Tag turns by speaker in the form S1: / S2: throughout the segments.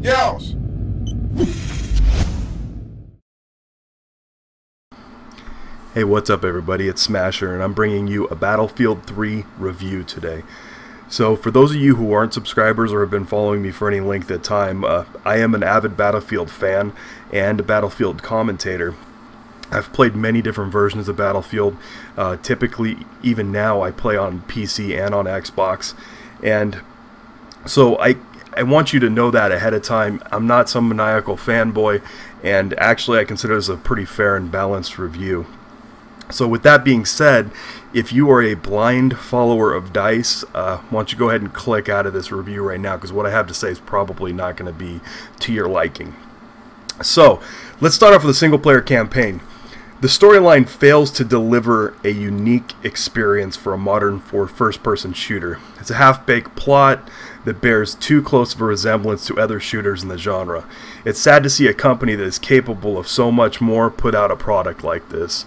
S1: Yeousch!
S2: Hey, what's up everybody, it's Smasher and I'm bringing you a Battlefield 3 review today. So for those of you who aren't subscribers or have been following me for any length of time, I am an avid Battlefield fan and a Battlefield commentator. I've played many different versions of Battlefield. Typically, even now, I play on PC and on Xbox. And so I want you to know that ahead of time. I'm not some maniacal fanboy, and actually I consider this a pretty fair and balanced review. So with that being said, if you are a blind follower of DICE, why don't you go ahead and click out of this review right now, because what I have to say is probably not going to be to your liking. So let's start off with a single player campaign. The storyline fails to deliver a unique experience for a modern first-person shooter. It's a half-baked plot that bears too close of a resemblance to other shooters in the genre. It's sad to see a company that is capable of so much more put out a product like this.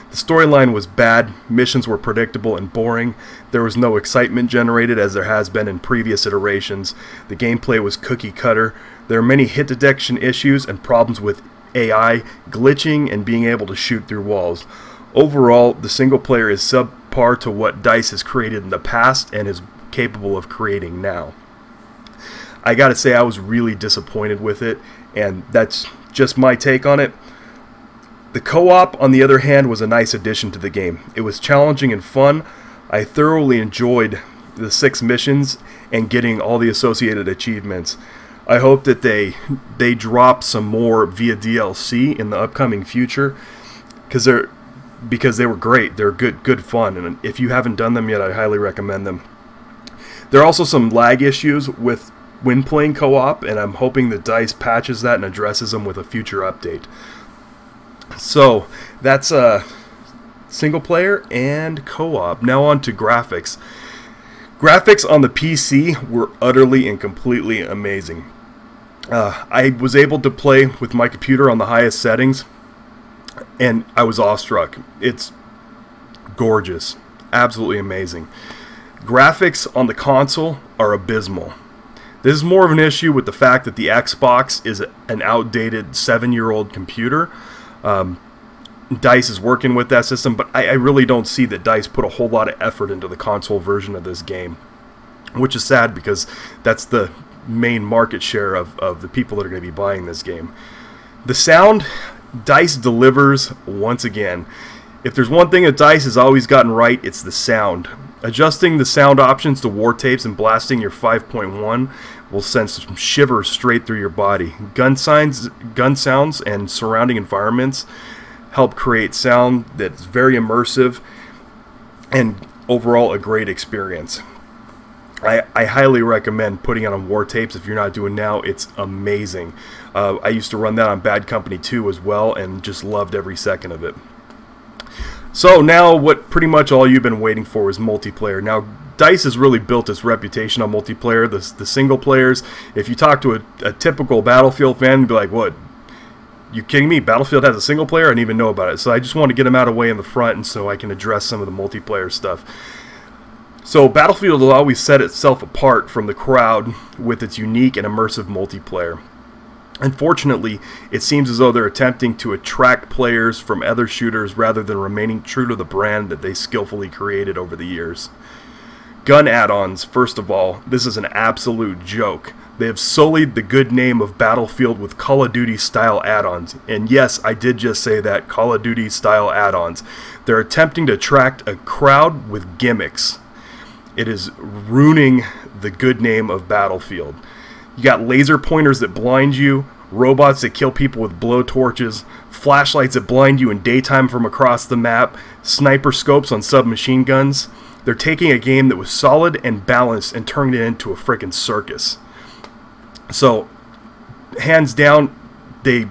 S2: The storyline was bad, missions were predictable and boring, there was no excitement generated as there has been in previous iterations, the gameplay was cookie cutter, there are many hit detection issues and problems with AI, glitching, and being able to shoot through walls. Overall, the single player is subpar to what DICE has created in the past and is capable of creating now. I gotta say, I was really disappointed with it, and that's just my take on it. The co-op, on the other hand, was a nice addition to the game. It was challenging and fun. I thoroughly enjoyed the 6 missions and getting all the associated achievements. I hope that they drop some more via DLC in the upcoming future, because they were great. They're good fun, and if you haven't done them yet, I highly recommend them. There are also some lag issues when playing co-op, and I'm hoping that DICE patches that and addresses them with a future update. So that's single player and co-op. Now on to graphics. Graphics on the PC were utterly and completely amazing. I was able to play with my computer on the highest settings, and I was awestruck. It's gorgeous, absolutely amazing. Graphics on the console are abysmal. This is more of an issue with the fact that the Xbox is an outdated 7-year-old computer. DICE is working with that system, but I really don't see that DICE put a whole lot of effort into the console version of this game, which is sad because that's the main market share of the people that are going to be buying this game. The sound, DICE delivers once again. If there's one thing that DICE has always gotten right, it's the sound. Adjusting the sound options to war tapes and blasting your 5.1 will send some shivers straight through your body. Gun sounds and surrounding environments help create sound that's very immersive and overall a great experience. I highly recommend putting it on war tapes if you're not doing now. It's amazing. I used to run that on Bad Company 2 as well and just loved every second of it. So now what pretty much all you've been waiting for is multiplayer. Now DICE has really built its reputation on multiplayer. The single players, if you talk to a typical Battlefield fan, you'd be like, what? You kidding me? Battlefield has a single player? I didn't even know about it. So I just want to get them out of the way in the front and so I can address some of the multiplayer stuff. So Battlefield will always set itself apart from the crowd with its unique and immersive multiplayer. Unfortunately, it seems as though they're attempting to attract players from other shooters rather than remaining true to the brand that they skillfully created over the years. Gun add-ons, first of all, this is an absolute joke. They have sullied the good name of Battlefield with Call of Duty style add-ons. And yes, I did just say that, Call of Duty style add-ons. They're attempting to attract a crowd with gimmicks. It is ruining the good name of Battlefield. You got laser pointers that blind you, robots that kill people with blowtorches, flashlights that blind you in daytime from across the map, sniper scopes on submachine guns. They're taking a game that was solid and balanced and turning it into a frickin' circus. So, hands down, they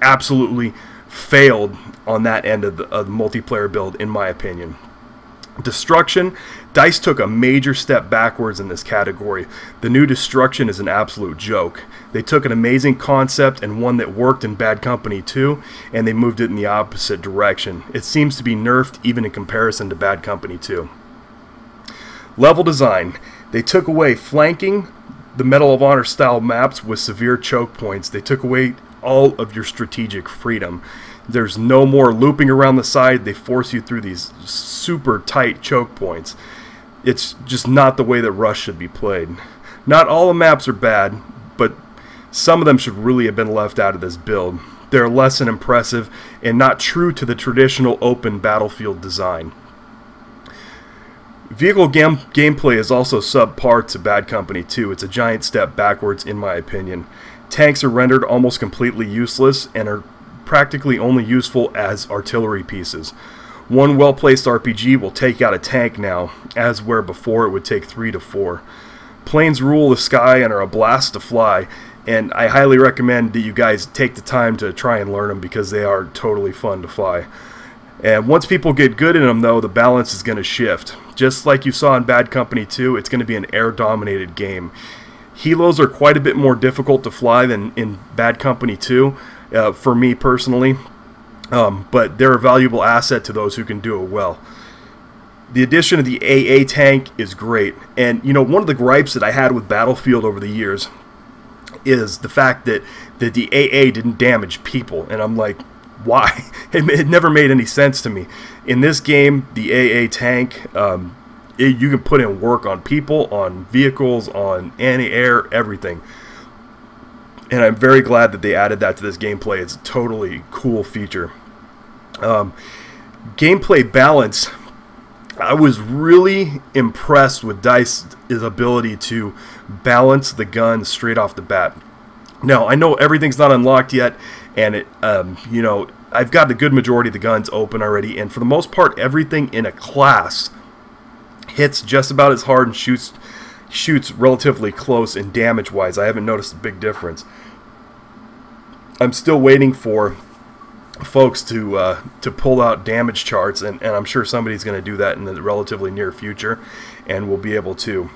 S2: absolutely failed on that end of the multiplayer build, in my opinion. Destruction, DICE took a major step backwards in this category. The new Destruction is an absolute joke. They took an amazing concept and one that worked in Bad Company 2, and they moved it in the opposite direction. It seems to be nerfed even in comparison to Bad Company 2. Level design. They took away flanking, the Medal of Honor style maps with severe choke points. They took away all of your strategic freedom. There's no more looping around the side. They force you through these super tight choke points. It's just not the way that Rush should be played. Not all the maps are bad, but some of them should really have been left out of this build. They're less than impressive and not true to the traditional open battlefield design. Vehicle gameplay is also subpar to Bad Company 2. It's a giant step backwards in my opinion. Tanks are rendered almost completely useless and are practically only useful as artillery pieces. One well-placed RPG will take out a tank now, as where before it would take 3 to 4. Planes rule the sky and are a blast to fly, and I highly recommend that you guys take the time to try and learn them because they are totally fun to fly. And once people get good in them though, the balance is going to shift. Just like you saw in Bad Company 2, it's going to be an air-dominated game. Helos are quite a bit more difficult to fly than in Bad Company 2, for me personally, but they're a valuable asset to those who can do it well. The addition of the AA tank is great, and you know, one of the gripes that I had with Battlefield over the years is the fact that the AA didn't damage people, and I'm like, why? It never made any sense to me. In this game, the AA tank, you can put in work on people, on vehicles, on anti-air, everything. And I'm very glad that they added that to this gameplay. It's a totally cool feature. Gameplay balance. I was really impressed with DICE's ability to balance the gun straight off the bat. Now, I know everything's not unlocked yet, and you know, I've got a good majority of the guns open already, and for the most part, everything in a class hits just about as hard and shoots relatively close in damage-wise. I haven't noticed a big difference. I'm still waiting for folks to pull out damage charts, and I'm sure somebody's going to do that in the relatively near future, and we'll be able to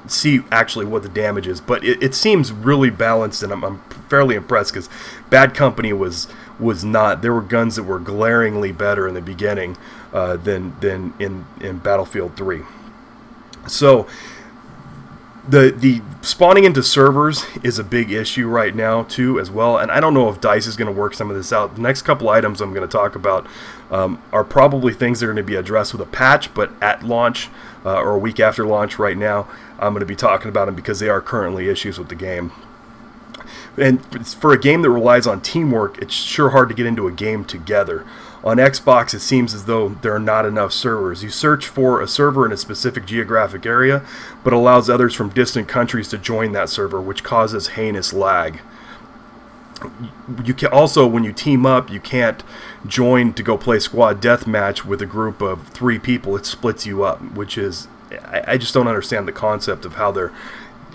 S2: see actually what the damage is. But it seems really balanced, and I'm fairly impressed because Bad Company was not. There were guns that were glaringly better in the beginning than in Battlefield 3. So the spawning into servers is a big issue right now too as well, and I don't know if DICE is going to work some of this out. The next couple items I'm going to talk about are probably things that are going to be addressed with a patch, but at launch or a week after launch right now, I'm going to be talking about them because they are currently issues with the game. And for a game that relies on teamwork, it's sure hard to get into a game together. On Xbox, it seems as though there are not enough servers. You search for a server in a specific geographic area, but allows others from distant countries to join that server, which causes heinous lag. You can also, when you team up, you can't join to go play squad deathmatch with a group of 3 people. It splits you up, which is, I just don't understand the concept of how they're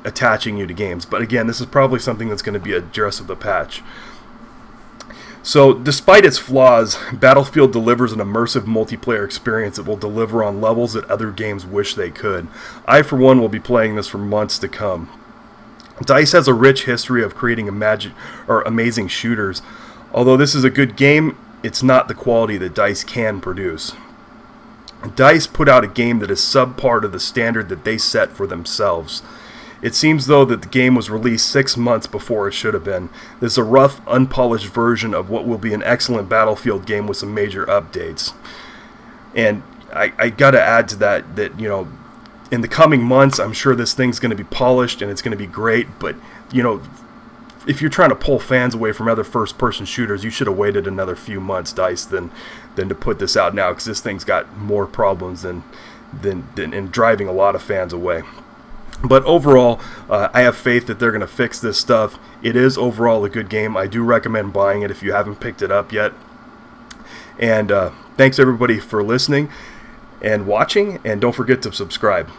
S2: attaching you to games. But again, this is probably something that's going to be addressed with a patch. So, despite its flaws, Battlefield delivers an immersive multiplayer experience that will deliver on levels that other games wish they could. I, for one, will be playing this for months to come. DICE has a rich history of creating amazing shooters. Although this is a good game, it's not the quality that DICE can produce. DICE put out a game that is subpar to the standard that they set for themselves. It seems though that the game was released 6 months before it should have been. This is a rough, unpolished version of what will be an excellent Battlefield game with some major updates. And I gotta add to that, you know, in the coming months, I'm sure this thing's going to be polished and it's going to be great, but, you know, if you're trying to pull fans away from other first-person shooters, you should have waited another few months, DICE, than to put this out now, because this thing's got more problems than driving a lot of fans away. But overall, I have faith that they're going to fix this stuff. It is overall a good game. I do recommend buying it if you haven't picked it up yet. And thanks everybody for listening and watching, and don't forget to subscribe.